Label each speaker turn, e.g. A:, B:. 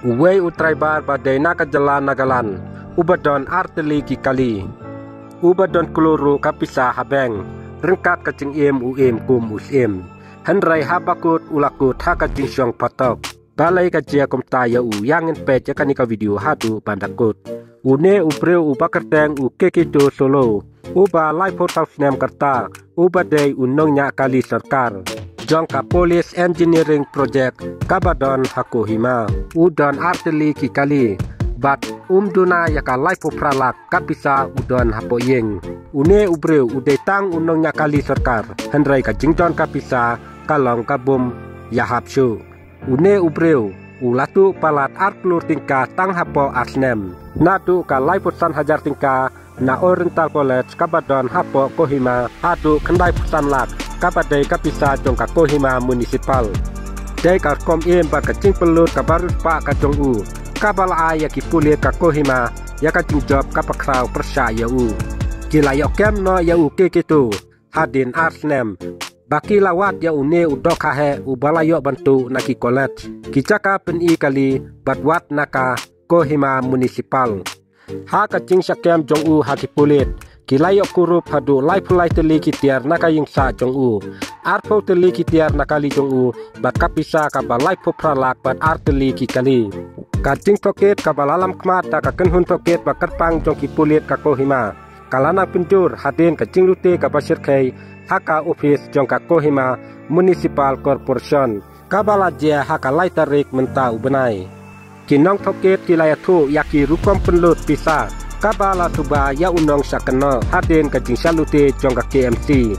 A: Uwe utraibar badai naka jalan nagalan, ubadon arteli kikali. Ubadon keluru kapisa habeng, rengkat kacing uim kum usim. Henrai habakut ulakut hakacing syong patok. Balai kajia kumta ya yangin pece kanika video hadu bandakut. Une ubreu ubakerteng kekitu solo. Uba laipot hausnem kerta. Uba day unongnya kali serkar. Jongka Police Engineering Project Kabadon Hakohima. Udon arteli kikali. Bat duna yaka laipot pralak kapisa udon hapoyeng. Une ubreu udetang unongnya kali serkar. Henrai kajington kapisa kalong kabum yahapsu. Une ubreu ulatu palat artlur tingka tang hapo asnem. Nadu ka laipusan hajar tingka na Oriental College Kabadon hapo Kohima adu kendai pusan lak kabadai kapisa jongka Kohima municipal. Dai ka kom bat kacing pelut kabarus pa kacong kabala ya ki pulit ka Kohima ya kacing job kapakraw persya ya Kila yokem no ya kekitu hadin asnem. Baki lawat ya une udok hahe ubalayo bantu naki college. Kicaka peni kali batwat naka Kohima municipal. Ha kacing syakem jong haki pulit. Kilayok kurup hadu laipulai teli kitiar naka yingsa jong Arpo teli kitiar nakali jong bat kapisa kabalai popralak bat arteli kikali. Kacing toket kabalalam kmata kakenhun toket bakerpang jong kipulit ka Kohima. Kalana penjur hadin kacing lute kabasir kay haka office jongka Kohima Municipal Corporation. Kabala jia haka laitarik mentau benai. Kinong toket kilayatu yaki rukom penlut pisa. Kabala suba ya unong sakeno hadin kacing salute jongka KMC.